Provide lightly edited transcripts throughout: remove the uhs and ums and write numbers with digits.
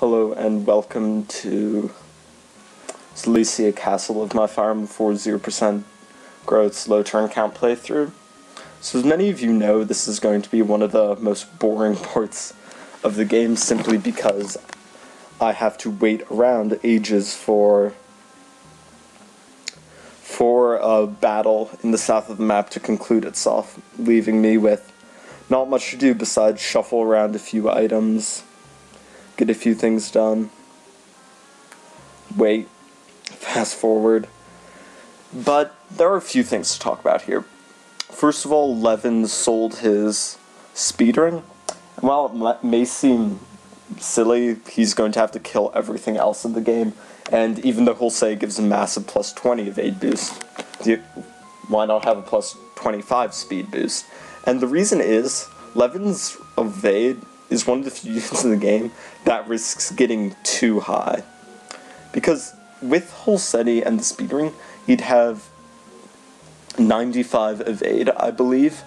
Hello and welcome to Silesia Castle of my FE4 0% growth low turn count playthrough. So as many of you know, this is going to be one of the most boring parts of the game simply because I have to wait around ages for a battle in the south of the map to conclude itself, leaving me with not much to do besides shuffle around a few items, get a few things done, wait, fast forward. But there are a few things to talk about here. First of all, Levin sold his speedring, and while it may seem silly, he's going to have to kill everything else in the game, and even though Silesia gives a massive plus 20 evade boost, why not have a plus 25 speed boost? And the reason is, Levin's evade is one of the few units in the game that risks getting too high. Because with Silesia and the speedring, he'd have 95 evade, I believe,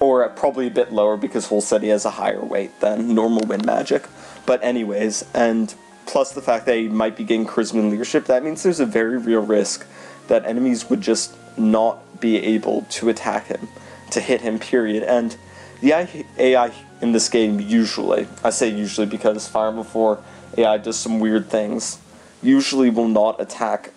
or probably a bit lower because Silesia has a higher weight than normal wind magic. But anyways, and plus the fact that he might be getting charisma and leadership, that means there's a very real risk that enemies would just not be able to attack him, to hit him, period. And the AI in this game usually, I say usually because FE4 AI does some weird things, usually will not attack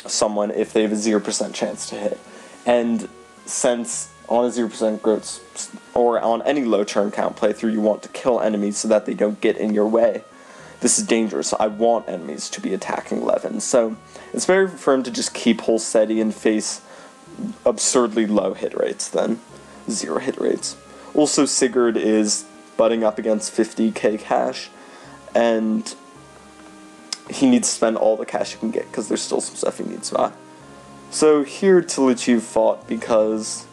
someone if they have a 0% chance to hit. And since on a 0% growth, or on any low turn count playthrough, you want to kill enemies so that they don't get in your way, this is dangerous. I want enemies to be attacking Levin. So it's better for him to just keep Silesia and face absurdly low hit rates than 0 hit rates. Also, Sigurd is butting up against 50k cash, and he needs to spend all the cash he can get because there's still some stuff he needs to buy. So here Tilichu fought because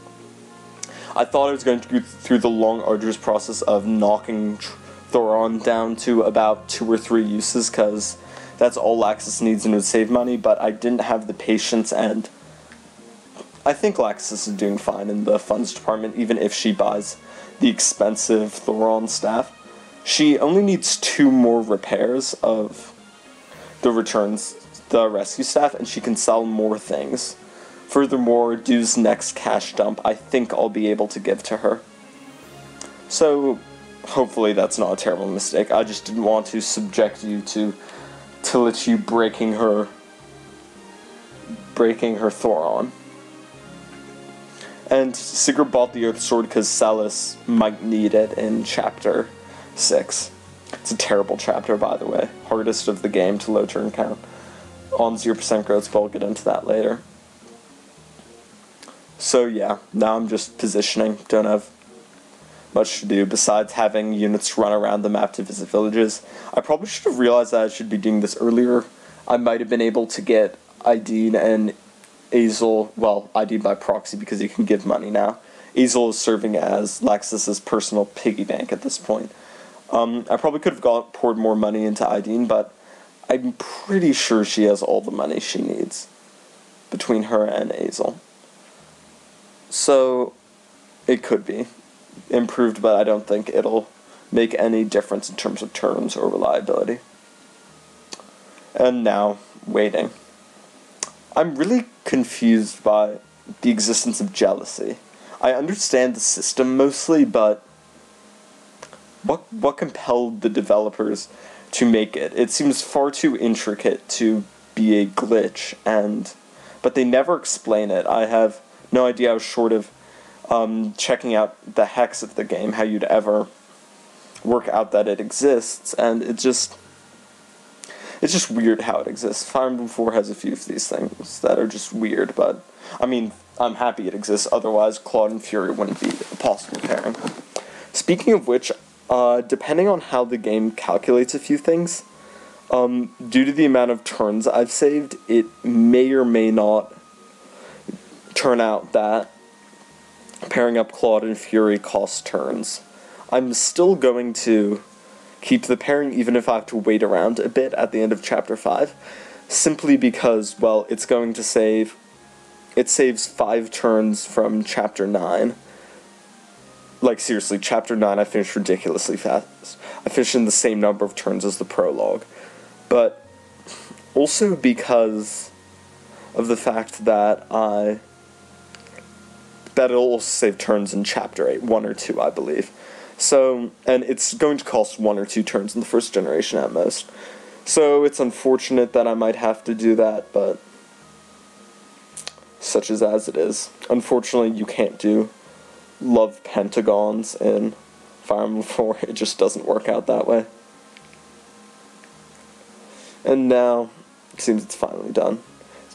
I thought I was going to go through the long, arduous process of knocking Thoron down to about 2 or 3 uses, because that's all Laxus needs and would save money, but I didn't have the patience, and I think Laxus is doing fine in the funds department, even if she buys the expensive Thoron staff. She only needs 2 more repairs of the rescue staff, and she can sell more things. Furthermore, Du's next cash dump, I think I'll be able to give to her. So, hopefully that's not a terrible mistake. I just didn't want to subject you to Tilichu breaking her Thoron. And Sigurd bought the Earth Sword because Celis might need it in Chapter 6. It's a terrible chapter, by the way. Hardest of the game to low turn count. On 0% growth, but I'll get into that later. So yeah, now I'm just positioning. Don't have much to do besides having units run around the map to visit villages. I probably should have realized that I should be doing this earlier. I might have been able to get Aideen and Azel, well, Aideen by proxy because he can give money now. Azel is serving as Laxus's personal piggy bank at this point. I probably could have poured more money into Aideen, but I'm pretty sure she has all the money she needs between her and Azel. So, it could be improved, but I don't think it'll make any difference in terms of turns or reliability. And now, waiting. I'm really confused by the existence of jealousy. I understand the system mostly, but what compelled the developers to make it? It seems far too intricate to be a glitch, but they never explain it. I have no idea how short of checking out the hex of the game, how you'd ever work out that it exists, and it's just weird how it exists. FE4 has a few of these things that are just weird, but, I mean, I'm happy it exists, otherwise Claude and Fury wouldn't be a possible pairing. Speaking of which, depending on how the game calculates a few things, due to the amount of turns I've saved, it may or may not turn out that pairing up Claude and Fury costs turns. I'm still going to keep the pairing even if I have to wait around a bit at the end of Chapter 5, simply because, well, it saves 5 turns from Chapter 9. Like, seriously, Chapter 9 I finished ridiculously fast. I finished in the same number of turns as the prologue. But also because of the fact that it'll also save turns in Chapter 8, 1 or 2, I believe. So, and it's going to cost 1 or 2 turns in the first generation at most. So it's unfortunate that I might have to do that, but such is as it is. Unfortunately, you can't do love pentagons in Fire Emblem 4. It just doesn't work out that way. And now, it seems it's finally done.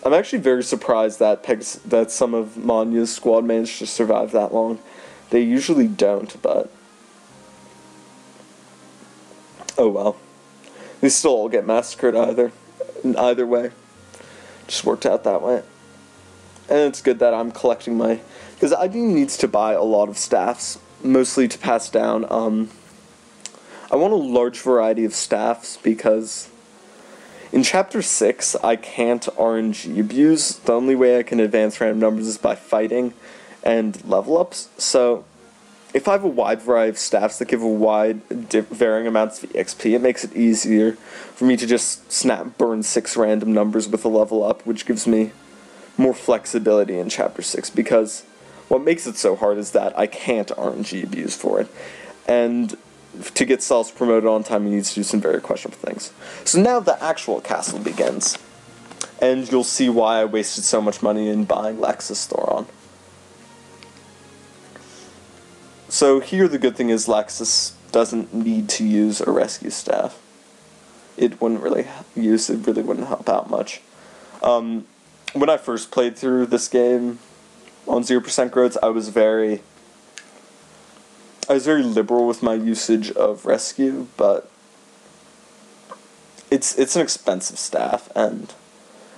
I'm actually very surprised that that some of Manya's squad managed to survive that long. They usually don't, but oh well. They still all get massacred either way. Just worked out that way. And it's good that I'm collecting my... Because ID needs to buy a lot of staffs, mostly to pass down. I want a large variety of staffs because in Chapter 6, I can't RNG abuse. The only way I can advance random numbers is by fighting and level ups. So if I have a wide variety of staffs that give a wide, varying amounts of EXP, it makes it easier for me to just burn 6 random numbers with a level up, which gives me more flexibility in Chapter 6, because what makes it so hard is that I can't RNG abuse for it. And to get Celes promoted on time, he needs to do some very questionable things. So now the actual castle begins. And you'll see why I wasted so much money in buying Lexus Thoron. So here the good thing is Lexus doesn't need to use a rescue staff. It really wouldn't help out much. When I first played through this game on 0% growths, I was very liberal with my usage of rescue, but it's an expensive staff, and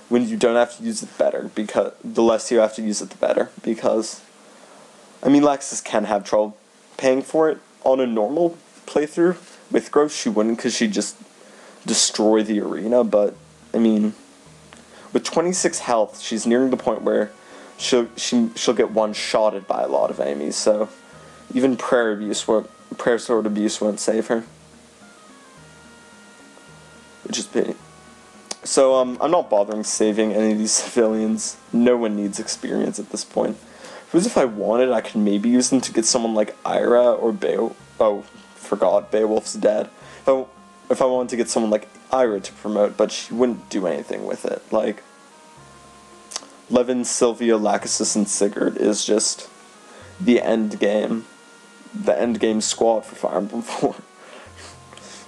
when you don't have to use it better, because the less you have to use it, the better. Because I mean, Lexus can have trouble paying for it on a normal playthrough. With growth, she wouldn't, because she'd just destroy the arena. But I mean, with 26 health, she's nearing the point where she'll get one-shotted by a lot of enemies. So even prayer sword abuse won't save her, which is pity. So I'm not bothering saving any of these civilians. No one needs experience at this point. Because if I wanted, I could maybe use them to get someone like Ira or Beowulf. Oh, forgot, Beowulf's dead. If I wanted to get someone like Ira to promote, but she wouldn't do anything with it. Like, Levin, Sylvia, Lachesis, and Sigurd is just the end game. The end game squad for Fire Emblem 4.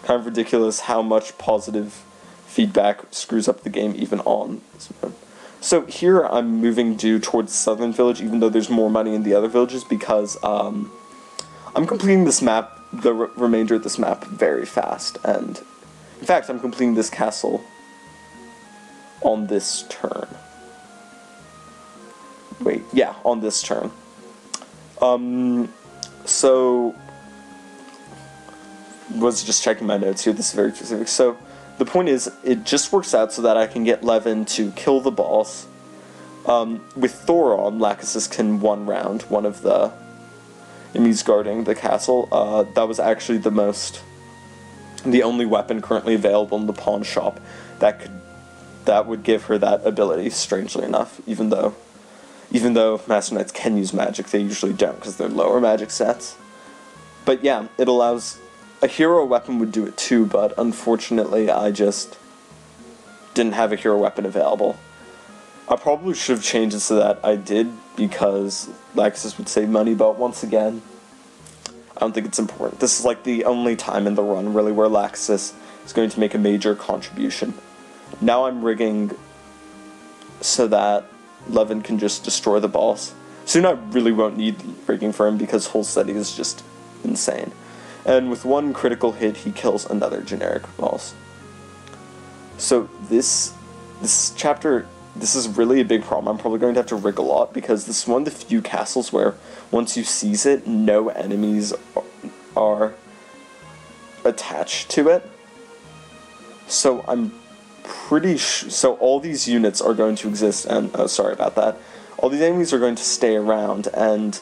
Kind of ridiculous how much positive feedback screws up the game even on this one. So here I'm moving due towards the southern village, even though there's more money in the other villages, because I'm completing this map, the remainder of this map, very fast. And in fact, I'm completing this castle on this turn. Wait, yeah, on this turn. So was just checking my notes here. This is very specific. So the point is, it just works out so that I can get Levin to kill the boss. With Thoron, Lachesis can one-round one of the enemies guarding the castle. That was actually the only weapon currently available in the pawn shop that would give her that ability, strangely enough, even though Master Knights can use magic, they usually don't because they're lower magic sets. But yeah, it allows... A hero weapon would do it too, but unfortunately I just didn't have a hero weapon available. I probably should have changed it so that I did, because Lachesis would save money, but once again, I don't think it's important. This is like the only time in the run, really, where Lachesis is going to make a major contribution. Now I'm rigging so that Levin can just destroy the boss. Soon I really won't need rigging for him, because Holsteady is just insane. And with one critical hit, he kills another generic boss. So this chapter, this is really a big problem. I'm probably going to have to rig a lot, because this is one of the few castles where once you seize it, no enemies are attached to it. So I'm pretty sure... So all these units are going to exist, and... Oh, sorry about that. All these enemies are going to stay around, and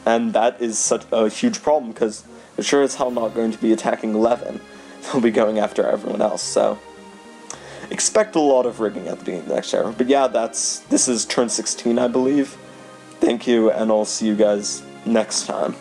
And that is such a huge problem, because they're sure as hell not going to be attacking 11. They'll be going after everyone else, so expect a lot of rigging at the beginning of the next era. But yeah, this is turn 16, I believe. Thank you, and I'll see you guys next time.